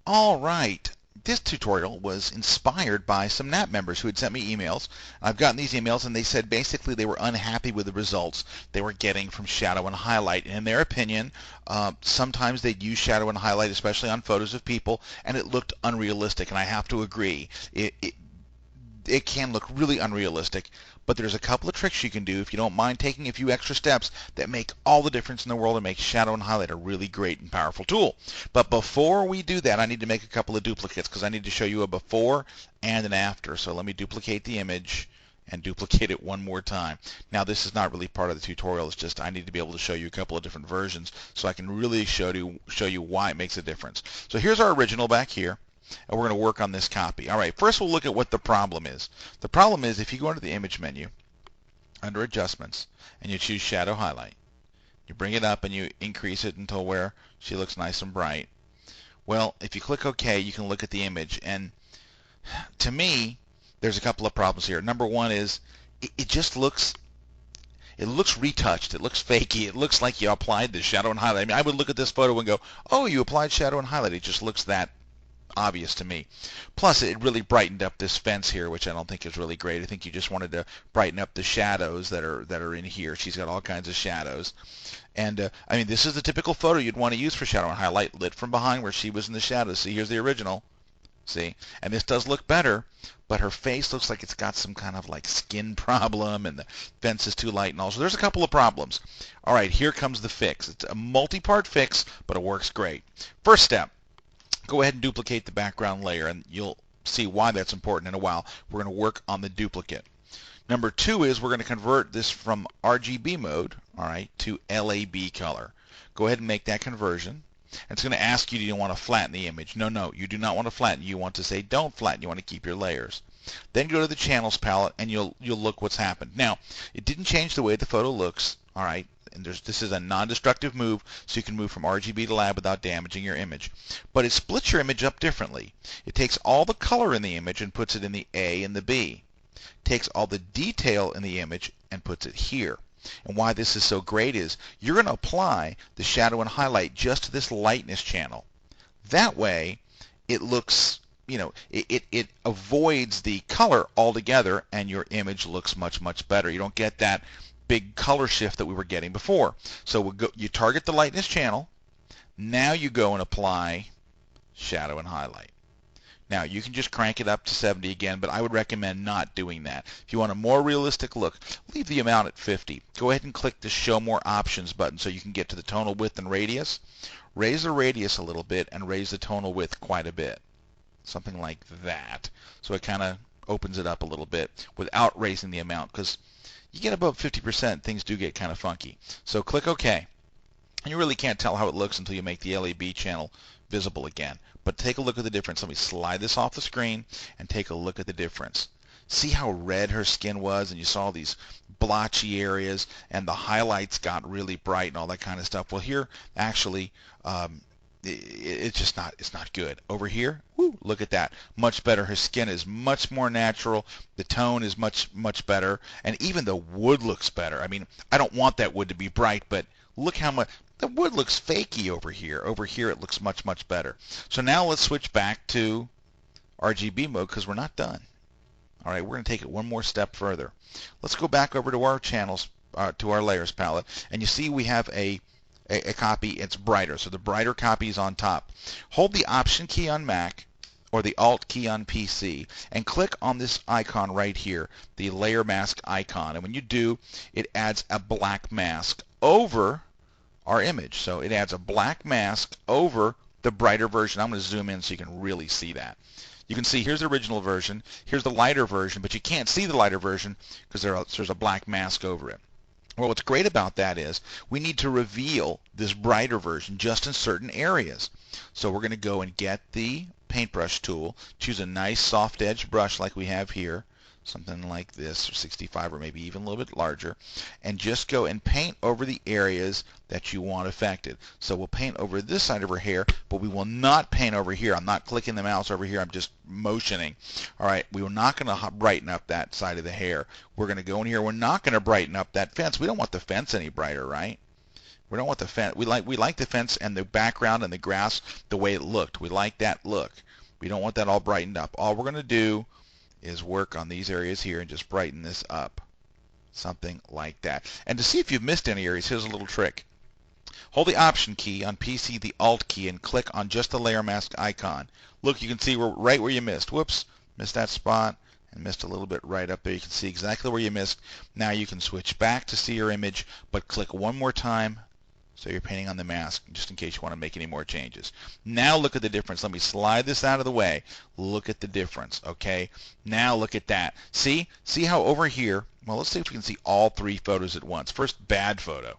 All right. This tutorial was inspired by some NAP members who had sent me emails. I've gotten these emails and they said basically they were unhappy with the results they were getting from shadow and highlight. And in their opinion, sometimes they'd use shadow and highlight, especially on photos of people, and it looked unrealistic. And I have to agree. It can look really unrealistic, but there's a couple of tricks you can do if you don't mind taking a few extra steps that make all the difference in the world and make shadow and highlight a really great and powerful tool. But before we do that, I need to make a couple of duplicates because I need to show you a before and an after. So let me duplicate the image and duplicate it one more time. Now this is not really part of the tutorial, it's just I need to be able to show you a couple of different versions so I can really show you why it makes a difference. So here's our original back here. And we're going to work on this copy. All right, first we'll look at what the problem is. The problem is if you go into the image menu, under adjustments, and you choose shadow highlight, you bring it up and you increase it until where she looks nice and bright. Well, if you click OK, you can look at the image. And to me, there's a couple of problems here. Number one is it just looks retouched. It looks fakey. It looks like you applied the shadow and highlight. I mean, I would look at this photo and go, oh, you applied shadow and highlight. It just looks that obvious to me. Plus, it really brightened up this fence here, which I don't think is really great. I think you just wanted to brighten up the shadows that are in here. She's got all kinds of shadows. And, I mean, this is the typical photo you'd want to use for shadow and highlight, lit from behind where she was in the shadows. See, here's the original. See? And this does look better, but her face looks like it's got some kind of like skin problem, and the fence is too light and all. So there's a couple of problems. All right, here comes the fix. It's a multi-part fix, but it works great. First step. Go ahead and duplicate the background layer, and you'll see why that's important in a while. We're going to work on the duplicate. Number two is we're going to convert this from RGB mode, all right, to LAB color. Go ahead and make that conversion. It's going to ask you, do you want to flatten the image? No, you do not want to flatten. You want to say don't flatten. You want to keep your layers. Then go to the channels palette, and you'll look what's happened. Now, it didn't change the way the photo looks, all right. And this is a non-destructive move, so you can move from RGB to lab without damaging your image. But it splits your image up differently. It takes all the color in the image and puts it in the A and the B. It takes all the detail in the image and puts it here. And why this is so great is you're going to apply the shadow and highlight just to this lightness channel. That way, it looks, it avoids the color altogether, and your image looks much, much better. You don't get that big color shift that we were getting before. So you target the lightness channel. Now you go and apply shadow and highlight. Now you can just crank it up to 70 again, but I would recommend not doing that. If you want a more realistic look, leave the amount at 50. Go ahead and click the Show More Options button so you can get to the tonal width and radius. Raise the radius a little bit and raise the tonal width quite a bit. Something like that. So it kind of opens it up a little bit without raising the amount, because you get above 50%, things do get kind of funky. So click OK. And you really can't tell how it looks until you make the LAB channel visible again. But take a look at the difference. Let me slide this off the screen and take a look at the difference. See how red her skin was, and you saw these blotchy areas, and the highlights got really bright and all that kind of stuff. Well, here, actually, it's not good. Over here, whoo, look at that. Much better. Her skin is much more natural. The tone is much, much better. And even the wood looks better. I mean, I don't want that wood to be bright, but look how much. The wood looks fakey over here. Over here, it looks much, much better. So now let's switch back to RGB mode because we're not done. All right, we're going to take it one more step further. Let's go back over to our channels, to our layers palette, and you see we have a copy. It's brighter, so the brighter copy is on top. Hold the Option key on Mac or the Alt key on PC and click on this icon right here, the layer mask icon. And when you do, it adds a black mask over our image. So it adds a black mask over the brighter version. I'm going to zoom in so you can really see that. You can see here's the original version, here's the lighter version, but you can't see the lighter version because there's a black mask over it. Well, what's great about that is we need to reveal this brighter version just in certain areas. So we're going to go and get the paintbrush tool, choose a nice soft edge brush like we have here, something like this, or 65 or maybe even a little bit larger, and just go and paint over the areas that you want affected. So we'll paint over this side of her hair, but we will not paint over here. I'm not clicking the mouse over here. I'm just motioning. All right, we are not going to brighten up that side of the hair. We're going to go in here. We're not going to brighten up that fence. We don't want the fence any brighter, right? We don't want the fence. We like the fence and the background and the grass the way it looked. We like that look. We don't want that all brightened up. All we're going to do is work on these areas here and just brighten this up. Something like that. And to see if you've missed any areas, here's a little trick. Hold the Option key on PC, the Alt key, and click on just the layer mask icon. Look, you can see right where you missed. Whoops, missed that spot and missed a little bit right up there. You can see exactly where you missed. Now you can switch back to see your image, but click one more time so you're painting on the mask, just in case you want to make any more changes. Now look at the difference. Let me slide this out of the way. Look at the difference, okay? Now look at that. See how over here, well, let's see if we can see all three photos at once. First, bad photo.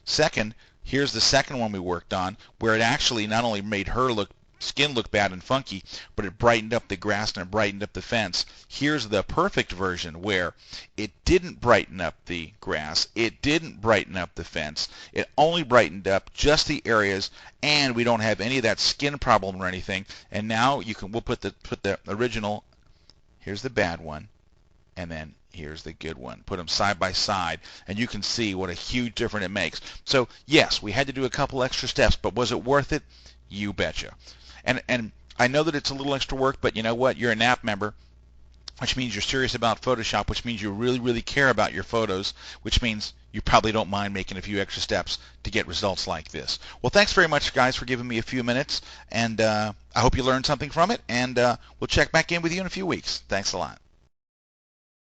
Second, here's the second one we worked on, where it actually not only made her skin look bad and funky, but it brightened up the grass and it brightened up the fence. Here's the perfect version where it didn't brighten up the grass, it didn't brighten up the fence, it only brightened up just the areas, and we don't have any of that skin problem or anything. And now we'll put the original. Here's the bad one, and then here's the good one. Put them side by side, and you can see what a huge difference it makes. So yes, we had to do a couple extra steps, but was it worth it? You betcha. And I know that it's a little extra work, but you know what? You're a NAP member, which means you're serious about Photoshop, which means you really, really care about your photos, which means you probably don't mind making a few extra steps to get results like this. Well, thanks very much, guys, for giving me a few minutes, and I hope you learned something from it, and we'll check back in with you in a few weeks. Thanks a lot.